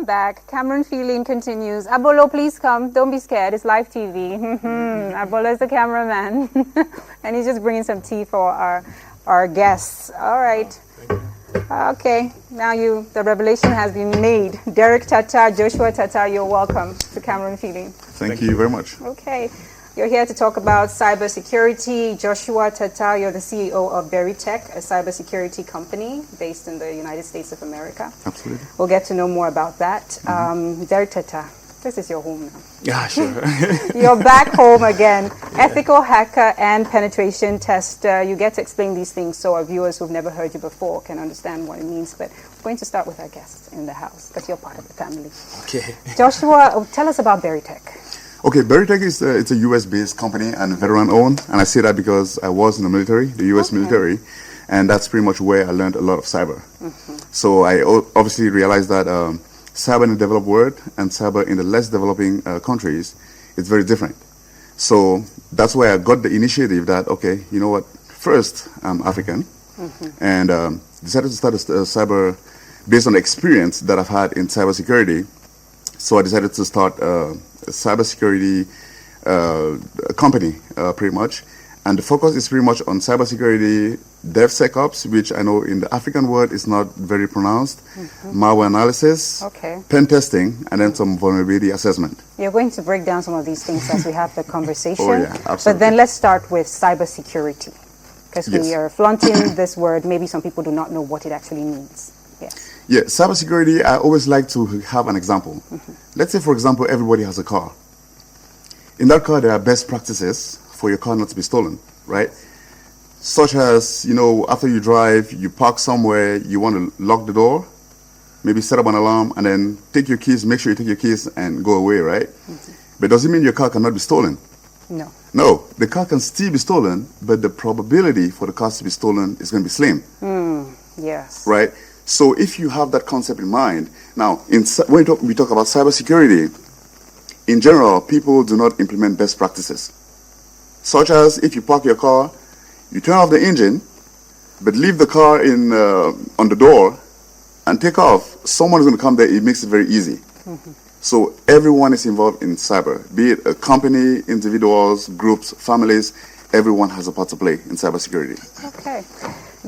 welcome back. Cameroon Feeling continues. Abolo, please come. Don't be scared. It's live TV. Abolo is the cameraman. And he's just bringing some tea for our guests. All right. Okay. Now the revelation has been made. Derek Tata, Joshua Tata, you're welcome to Cameroon Feeling. Thank you very much. Okay. You're here to talk about cybersecurity. Joshua Tata, you're the CEO of Veritech, a cybersecurity company based in the United States of America. Absolutely. We'll get to know more about that. Derek Tata, this is your home now. Yeah, sure. You're back home again. Ethical hacker and penetration tester. You get to explain these things so our viewers who've never heard you before can understand what it means. But we're going to start with our guests in the house because you're part of the family. Okay. Joshua, tell us about Veritech. Okay, Veritech is it's a US-based company and veteran-owned, and I say that because I was in the military, the US military, and that's pretty much where I learned a lot of cyber. So I obviously realized that cyber in the developed world and cyber in the less developing countries is very different. So that's why I got the initiative that, okay, you know what, first, I'm African, and decided to start a cyber based on the experience that I've had in cybersecurity. So I decided to start a cybersecurity company, pretty much. And the focus is pretty much on cybersecurity, DevSecOps, which I know in the African world is not very pronounced, malware analysis, pen testing, and then some vulnerability assessment. You're going to break down some of these things as we have the conversation. Oh, yeah, absolutely. But then let's start with cybersecurity, because we are flaunting this word. Maybe some people do not know what it actually means. Yes. Yeah, cybersecurity, I always like to have an example. Let's say, for example, everybody has a car. In that car, there are best practices for your car not to be stolen, right? Such as, you know, after you drive, you park somewhere, you want to lock the door, maybe set up an alarm, and then take your keys, make sure you take your keys and go away, right? But does it mean your car cannot be stolen? No. No, the car can still be stolen, but the probability for the car to be stolen is going to be slim. Yes. Right? So if you have that concept in mind, now when we talk about cybersecurity, in general, people do not implement best practices. Such as if you park your car, you turn off the engine, but leave the car on the door and take off. Someone is going to come there. It makes it very easy. So everyone is involved in cyber, be it a company, individuals, groups, families. Everyone has a part to play in cybersecurity. Okay.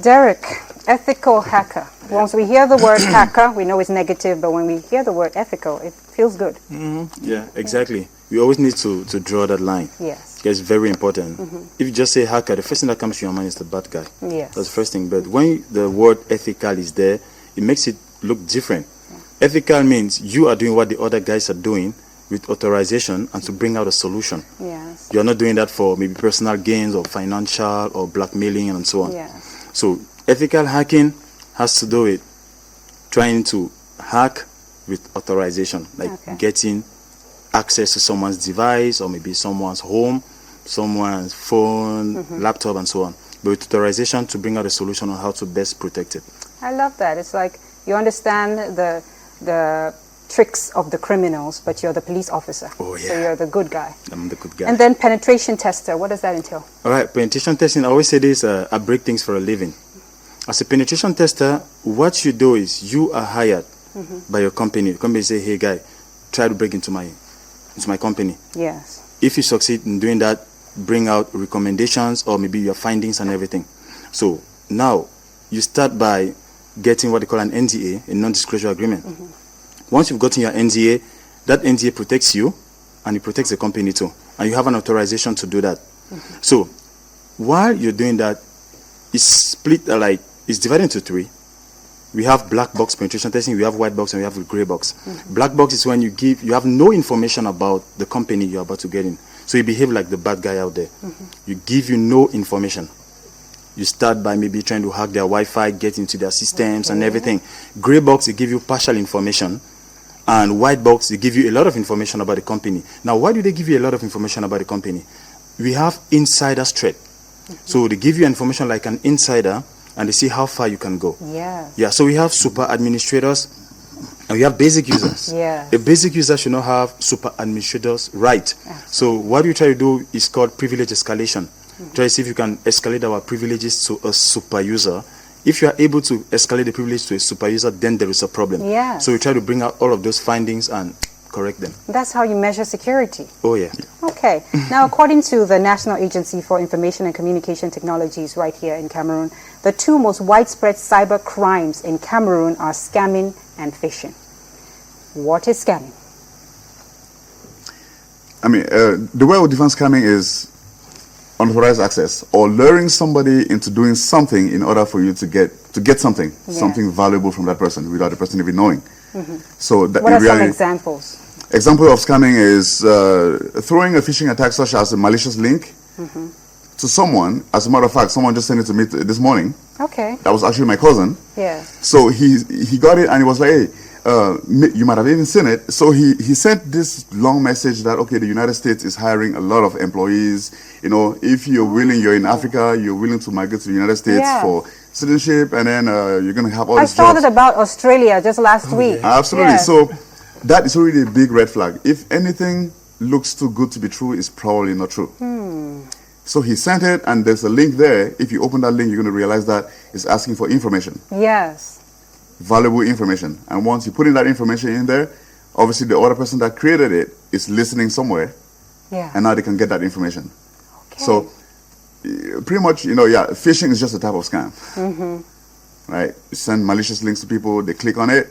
Derek, ethical hacker. Once we hear the word hacker, we know it's negative, but when we hear the word ethical, it feels good. Yeah, exactly. We always need to draw that line. Yes. It's very important. If you just say hacker, the first thing that comes to your mind is the bad guy. Yes. That's the first thing. But when the word ethical is there, it makes it look different. Ethical means you are doing what the other guys are doing with authorization and to bring out a solution. Yes. You're not doing that for maybe personal gains or financial or blackmailing and so on. Yes. So ethical hacking has to do with trying to hack with authorization, like getting access to someone's device or maybe someone's home, someone's phone, laptop and so on. But with authorization to bring out a solution on how to best protect it. I love that. It's like you understand the tricks of the criminals, but you're the police officer. Oh, yeah. So you're the good guy. I'm the good guy. And then penetration tester, what does that entail? All right, penetration testing, I always say this, I break things for a living. As a penetration tester, what you do is you are hired by your company. The company say, hey guy, try to break into my company. Yes. If you succeed in doing that, bring out recommendations or maybe your findings and everything. So now you start by getting what they call an NDA, a non-disclosure agreement. Once you've gotten your NDA, that NDA protects you and it protects the company too. And you have an authorization to do that. So while you're doing that, it's split it's divided into three. We have black box penetration testing, we have white box, and we have a gray box. Black box is when you have no information about the company you're about to get in. So you behave like the bad guy out there. You give you no information. You start by maybe trying to hack their Wi-Fi, get into their systems and everything. Gray box, they give you partial information. And white box, they give you a lot of information about the company. Now, why do they give you a lot of information about the company? We have insider's threat. So they give you information like an insider, and they see how far you can go. Yes. Yeah, so we have super administrators, and we have basic users. Yes. A basic user should not have super administrators right. So what we try to do is called privilege escalation. Try to see if you can escalate our privileges to a super user if you are able to escalate the privilege to a super user, then there is a problem. Yes. So we try to bring out all of those findings and correct them. That's how you measure security. Oh, yeah. Okay. Now, according to the National Agency for Information and Communication Technologies right here in Cameroon, the two most widespread cyber crimes in Cameroon are scamming and phishing. What is scamming? I mean, the way we define scamming is unauthorized access, or luring somebody into doing something in order for you to get something, something valuable from that person without the person even knowing. So that What are some examples? Example of scamming is throwing a phishing attack such as a malicious link to someone. As a matter of fact, someone just sent it to me this morning. Okay. That was actually my cousin. Yeah. So he got it and he was like, hey, you might have even seen it. So he sent this long message that, okay, the United States is hiring a lot of employees. You know, if you're willing, you're in Africa, you're willing to migrate to the United States for citizenship, and then you're going to have all these jobs. I saw that about Australia just last week. Yeah. Absolutely. Yeah. So that is already a big red flag. If anything looks too good to be true, it's probably not true. So he sent it, and there's a link there. If you open that link, you're going to realize that it's asking for information. Yes. Valuable information. And once you put in that information in there, obviously the other person that created it is listening somewhere. Yeah. And now they can get that information. Okay. So pretty much, phishing is just a type of scam. Right? You send malicious links to people, they click on it.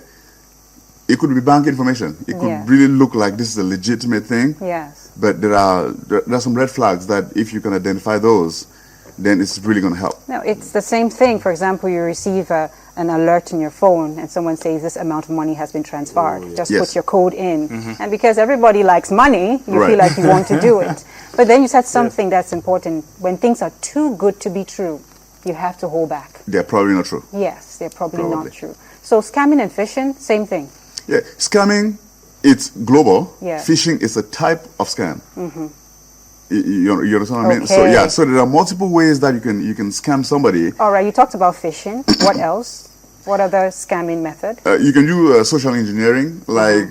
It could be bank information. It could really look like this is a legitimate thing. Yes. But there are some red flags that if you can identify those, then it's really going to help. No, it's the same thing. For example, you receive an alert on your phone and someone says this amount of money has been transferred. Just put your code in. And because everybody likes money, you feel like you want to do it. But then you said something that's important. When things are too good to be true, you have to hold back. They're probably not true. Yes, they're probably not true. So scamming and phishing, same thing. Yeah, scamming, it's global. Yeah. Phishing is a type of scam. You understand what I mean? So so there are multiple ways that you can scam somebody. All right, you talked about phishing. What else? What other scamming method? You can do social engineering, like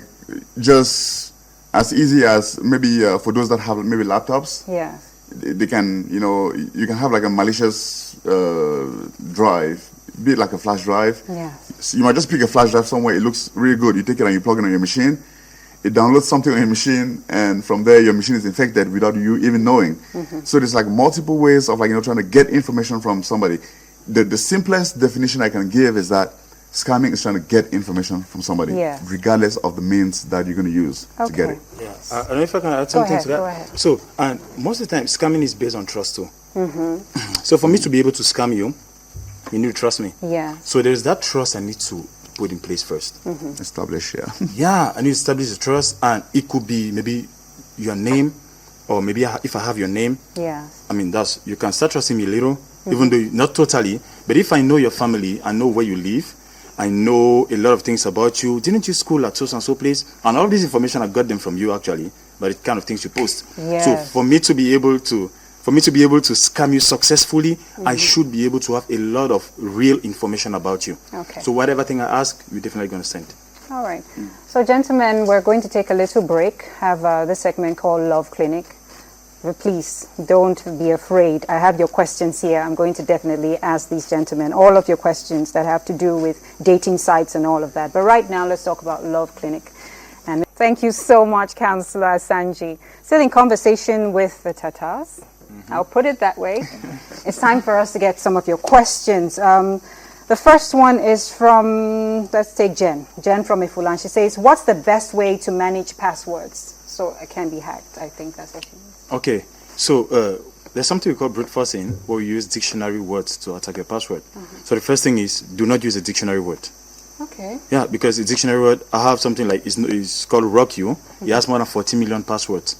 just as easy as maybe for those that have maybe laptops. Yeah. They can, you can have like a malicious drive, be it like a flash drive. Yeah. So you might just pick a flash drive somewhere, it looks really good, you take it and you plug it on your machine, it downloads something on your machine, and from there your machine is infected without you even knowing. So there's like multiple ways of trying to get information from somebody. The simplest definition I can give is that scamming is trying to get information from somebody, regardless of the means that you're going to use to get it. Yeah. I don't know if I can add something to that. Go ahead. So, and most of the time, scamming is based on trust too. So for me to be able to scam you, you need to trust me. Yeah. So there's that trust I need to put in place first. Establish, Yeah, I need to establish the trust, and it could be maybe your name, or maybe if I have your name. Yeah. I mean, you can start trusting me a little, even though not totally. But if I know your family, I know where you live, I know a lot of things about you. Didn't you school at so and so place? And all this information I got them from you actually, but the kind of things you post. Yes. So for me to be able to scam you successfully, I should be able to have a lot of real information about you. Okay. So whatever thing I ask, you're definitely going to send. All right. So gentlemen, we're going to take a little break, have this segment called Love Clinic. But please don't be afraid. I have your questions here. I'm going to definitely ask these gentlemen all of your questions that have to do with dating sites and all of that. But right now, let's talk about Love Clinic. And thank you so much, Councillor Sanji. Still in conversation with the Tatas. I'll put it that way. It's time for us to get some of your questions. The first one is from, let's take Jen. Jen from Ifulan. She says, what's the best way to manage passwords so it can be hacked? I think that's what she means. Okay, so there's something we call brute forcing, where we use dictionary words to attack your password. So the first thing is, do not use a dictionary word. Okay. Yeah, because a dictionary word, I have something like, it's called Rock You. It has more than 40 million passwords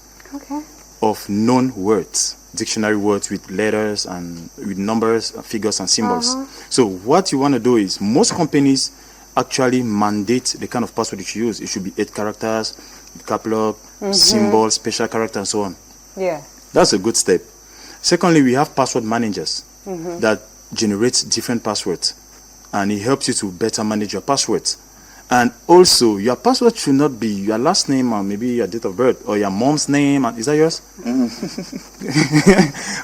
of known words. Dictionary words with letters and with numbers, figures and symbols. So what you want to do is, most companies actually mandate the kind of password you should use. It should be 8 characters, cap lock, symbols, special character and so on. Yeah. That's a good step. Secondly, we have password managers that generate different passwords, and it helps you to better manage your passwords. And also, your password should not be your last name or maybe your date of birth or your mom's name. Is that yours?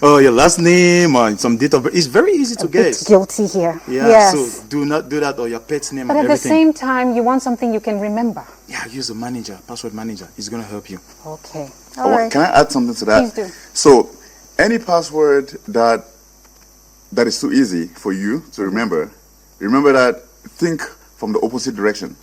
Or your last name or some date of birth. It's very easy to guess. Guilty here. Yeah, Yes. so do not do that, or your pet's name But and at the everything. same time, you want something you can remember. Yeah, use a manager, password manager. It's going to help you. Okay. All right. Can I add something to that? Please do. So, any password that is too easy for you to remember that, think from the opposite direction.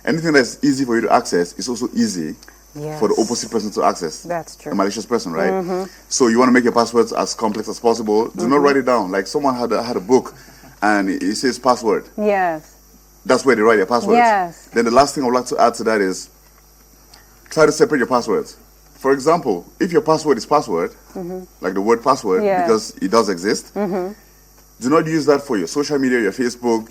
Anything that's easy for you to access is also easy Yes. for the opposite person to access. That's true. A malicious person, right? So you want to make your passwords as complex as possible. Do not write it down. Like someone had a book and it says password. Yes. That's where they write their passwords. Yes. Then the last thing I would like to add to that is try to separate your passwords. For example, if your password is password, like the word password, Yeah. because it does exist, do not use that for your social media, your Facebook,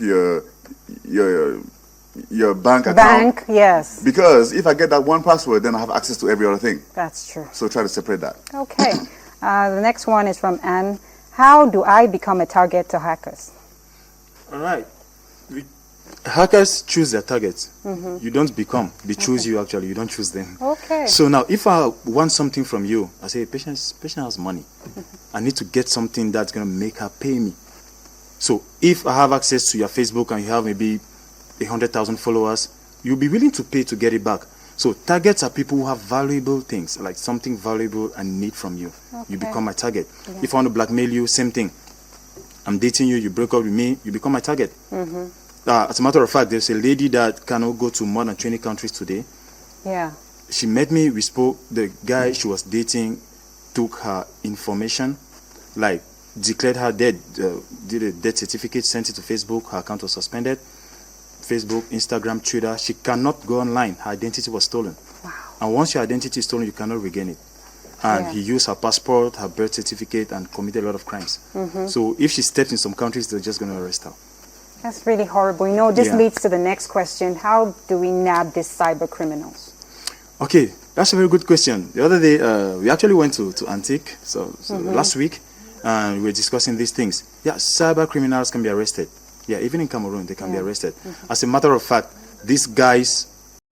your bank account. Bank, yes. Because if I get that one password, then I have access to every other thing. That's true. So try to separate that. Okay. The next one is from Anne. How do I become a target to hackers? All right. Hackers choose their targets. You don't become. They choose you, actually. You don't choose them. Okay. So now, if I want something from you, I say, patient has money. I need to get something that's going to make her pay me. So if I have access to your Facebook and you have maybe 100,000 followers, you'll be willing to pay to get it back. So targets are people who have valuable things, like something valuable and need from you. Okay. You become my target. If I want to blackmail you, same thing. I'm dating you, you break up with me, you become my target. As a matter of fact, there's a lady that cannot go to more than 20 countries today. Yeah. She met me, we spoke. The guy she was dating took her information, like declared her dead, did a death certificate, sent it to Facebook. Her account was suspended. Facebook, Instagram, Twitter. She cannot go online. Her identity was stolen. Wow. And once your identity is stolen, you cannot regain it. And Yeah. he used her passport, her birth certificate, and committed a lot of crimes. So if she steps in some countries, they're just going to arrest her. That's really horrible. You know, this Yeah. leads to the next question. How do we nab these cyber criminals? Okay, that's a very good question. The other day, we actually went to Antique, so last week, and we were discussing these things. Yeah, cyber criminals can be arrested. Yeah, even in Cameroon, they can be arrested. As a matter of fact, these guys